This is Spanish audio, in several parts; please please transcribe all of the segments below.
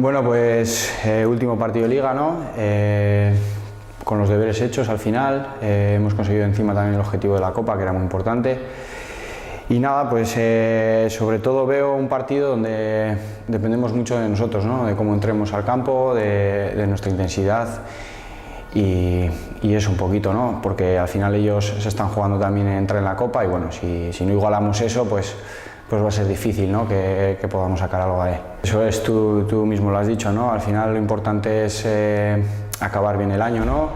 Bueno, pues último partido de Liga, ¿no? Con los deberes hechos al final, hemos conseguido encima también el objetivo de la Copa, que era muy importante. Y nada, pues sobre todo veo un partido donde dependemos mucho de nosotros, ¿no? De cómo entremos al campo, de nuestra intensidad y eso un poquito, ¿no? Porque al final ellos se están jugando también en entrar en la Copa y bueno, si no igualamos eso, pues va a ser difícil, ¿no? que podamos sacar algo ahí. Eso es, tú mismo lo has dicho, ¿no? Al final lo importante es acabar bien el año, ¿no?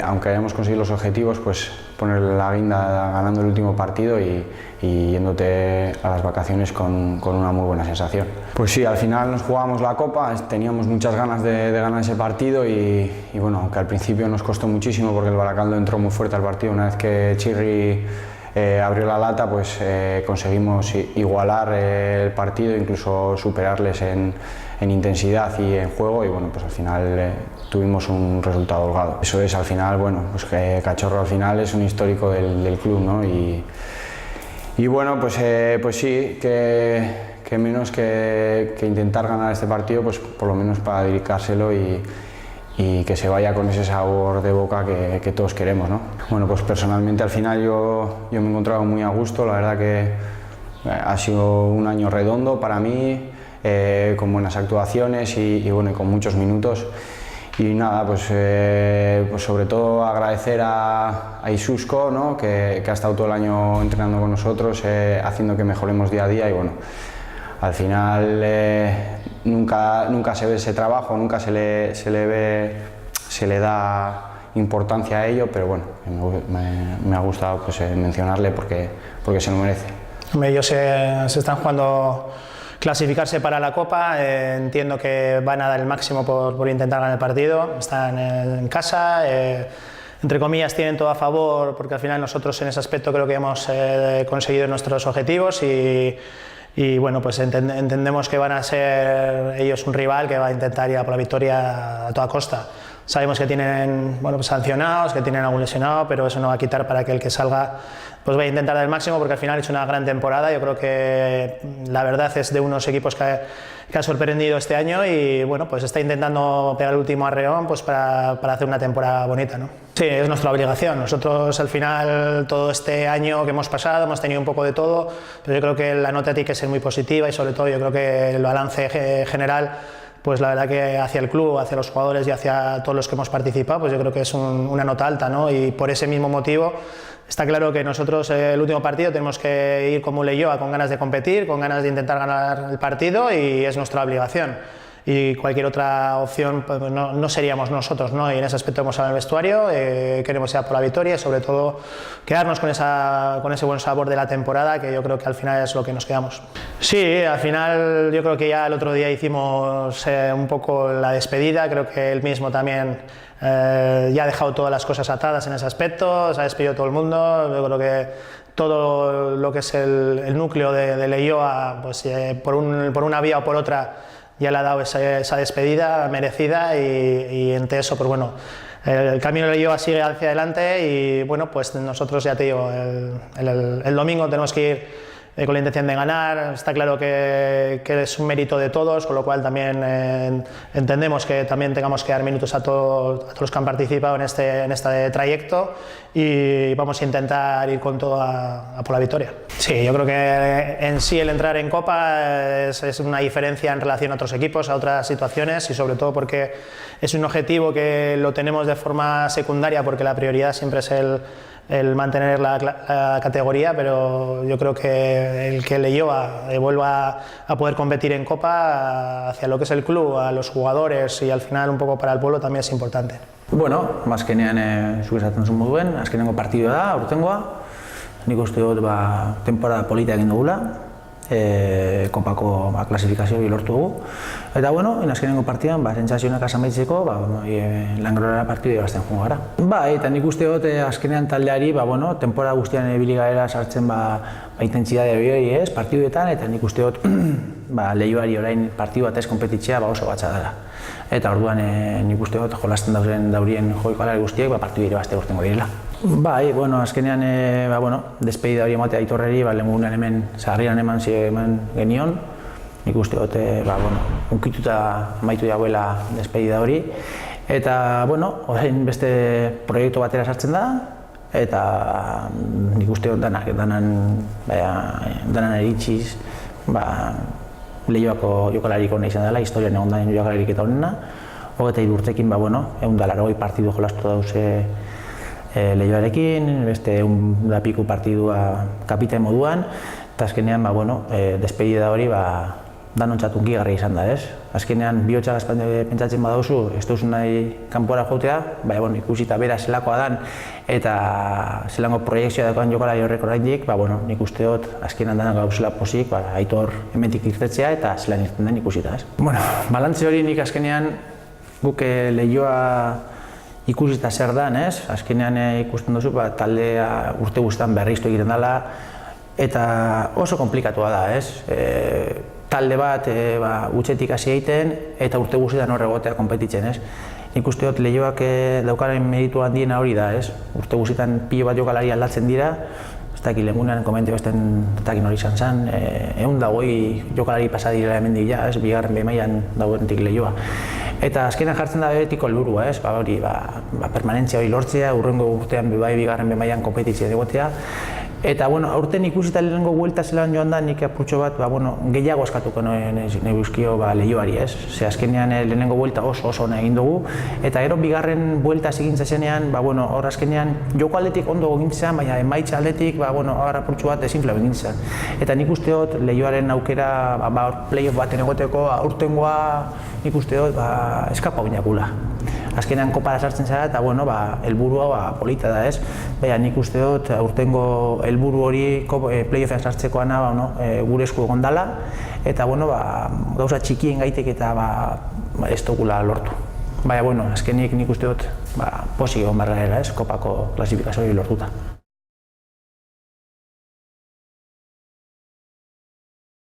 Aunque hayamos conseguido los objetivos, pues poner la guinda ganando el último partido y yéndote a las vacaciones con una muy buena sensación. Pues sí, al final nos jugábamos la Copa, teníamos muchas ganas de ganar ese partido y bueno, aunque al principio nos costó muchísimo porque el Baracaldo entró muy fuerte al partido, una vez que Chirri abrió la lata, pues conseguimos igualar el partido, incluso superarles en intensidad y en juego y bueno, pues al final tuvimos un resultado holgado. Eso es, al final, bueno, pues que Cachorro al final es un histórico del club, ¿no? Y bueno, pues sí, que menos que intentar ganar este partido, pues por lo menos para dedicárselo y que se vaya con ese sabor de boca que todos queremos, ¿no? Bueno, pues personalmente al final yo me he encontrado muy a gusto, la verdad que ha sido un año redondo para mí, con buenas actuaciones y bueno, y con muchos minutos. Y nada, pues sobre todo agradecer a Isusco, ¿no? que ha estado todo el año entrenando con nosotros, haciendo que mejoremos día a día y bueno, al final nunca se ve ese trabajo, nunca se le da importancia a ello, pero bueno, me ha gustado pues, mencionarle porque se lo merece. Ellos se están jugando clasificarse para la Copa, entiendo que van a dar el máximo por intentar ganar el partido, están en casa, entre comillas tienen todo a favor porque al final nosotros en ese aspecto creo que hemos conseguido nuestros objetivos y bueno, pues entendemos que van a ser ellos un rival que va a intentar ir a por la victoria a toda costa. Sabemos que tienen pues sancionados, que tienen algún lesionado, pero eso no va a quitar para que el que salga pues vaya a intentar dar el máximo porque al final ha hecho una gran temporada. Yo creo que la verdad es de unos equipos que ha sorprendido este año y bueno, pues está intentando pegar el último arreón pues para hacer una temporada bonita, ¿no? Sí, es nuestra obligación. Nosotros al final todo este año que hemos pasado hemos tenido un poco de todo, pero yo creo que la nota tiene que ser muy positiva y sobre todo yo creo que el balance general pues la verdad que hacia el club, hacia los jugadores y hacia todos los que hemos participado, pues yo creo que es una nota alta, ¿no? Y por ese mismo motivo está claro que nosotros el último partido tenemos que ir como Leioa con ganas de competir, con ganas de intentar ganar el partido y es nuestra obligación. Y cualquier otra opción pues no seríamos nosotros, ¿no? Y en ese aspecto hemos hablado en el vestuario, queremos ir a por la victoria y sobre todo quedarnos con ese buen sabor de la temporada que yo creo que al final es lo que nos quedamos. Sí, al final yo creo que ya el otro día hicimos un poco la despedida, creo que él mismo también ya ha dejado todas las cosas atadas en ese aspecto, se ha despedido todo el mundo, yo creo que todo lo que es el núcleo de Leioa, pues por una vía o por otra, ya le ha dado esa despedida merecida y entre eso, pues bueno, el camino de Leioa sigue hacia adelante y bueno, pues nosotros ya te digo, el domingo tenemos que ir con la intención de ganar, está claro que es un mérito de todos, con lo cual también entendemos que también tengamos que dar minutos a todos los que han participado en este trayecto y vamos a intentar ir con todo a por la victoria. Sí, yo creo que en sí el entrar en Copa es una diferencia en relación a otros equipos, a otras situaciones y sobre todo porque es un objetivo que lo tenemos de forma secundaria porque la prioridad siempre es el mantener la categoría, pero yo creo que el que Leioa vuelva a poder competir en Copa hacia lo que es el club, a los jugadores y al final un poco para el pueblo también es importante. Bueno, azkenean zuk esaten zuen moduen, azkenengo partidoa da, aurtengoa. Nik uste dut temporada polita egin dugula, Kopako klasifikazioa lortu dugu. Eta bueno, azkenengo partidan sentsazioak amaitzeko, Langrorara partidua irabazten joango gara. Eta nik uste dut azkenean taldeari, temporada guztian ibili garela sartzen intentsitate hori ez, partiduetan, eta nik uste dut Leioari orain partidu batez konpetitzea oso batza dela. Eta orduan nik uste dut jolasten daurien jokalari guztiek partidu irabazte urtengo direla. Azkenean despedida hori ematea Aitorreri, lehengunean hemen Sarrian eman genion, nik uste dut, unkituta amaitu dagoela despedida hori. Eta, orain beste proiektu batera sartzen da, eta nik uste dut danan eritsiz, Leioako jokalarik ona izan dela, historian egon da jokalarik eta honena. 23 urtekin, 180 partidu jolastu dauze Leioarekin, beste 100 partidua kapitain moduan, eta azkenean, despedida hori danontzat hunkigarria izan da, ez? Azkenean, bihotxagaz pentsatzen badauzu, ez duzu nahi kanpora joatea, ikusita bera zelakoa dan, eta zelango proiektzioa dagoen jokalari horrek oraindik, nik uste dut, azkenean danak gauzela posik, Aitor hemendik irtetzea eta zelan irten den ikusita, ez? Balantze hori nik azkenean, guk Leioa ikusita zer dan, ez? Azkenean ikusten duzu, taldea urte guztan berriztu egiten dela, eta oso komplikatua da, ez? Talde bat utxetik hasi egiten eta urte guztietan hor egotea konpetitzen, ez? Nik uste dut Leioak daukaren meritu handiena hori da, ez? Urte guztietan pilo bat jokalari aldatzen dira, ez dakit lehengunean komente besten takin hori izan zen, 120 jokalari pasa direla hemendik ja, ez? Bigarren B-mailan dauenetik Leioa. Eta azkenan jartzen da betiko helburua, ez? Permanentzia hori lortzea, hurrengo urtean bigarren B-mailan konpetitzea egotea. Eta, aurten ikusita lehenengo buelta zelan joan da, nik apurtxo bat, gehiago eskatuko nahi bizkio Leioari, ez? Ze azkenean lehenengo buelta oso ona egin dugu, eta gero bigarren buelta egintza zenean, hor azkenean joko aldetik ondo egintzen, baina emaitza aldetik, hor apurtxo bat desinflau egintzen. Eta nik uste dut Leioaren aukera, playoff baten egoteko, aurtengoa nik uste dut eskapa oinakula. Azkenean kopara sartzen zara eta helburua polita da, ez? Baina nik uste dut aurtengo helburu hori playoffean sartzekoana gure esku egon dela eta gauza txikien gaitek eta ez dugula lortu. Baina azkenik nik uste dut posik egon barra dela, ez? Kopako klasifikazio hori lortuta.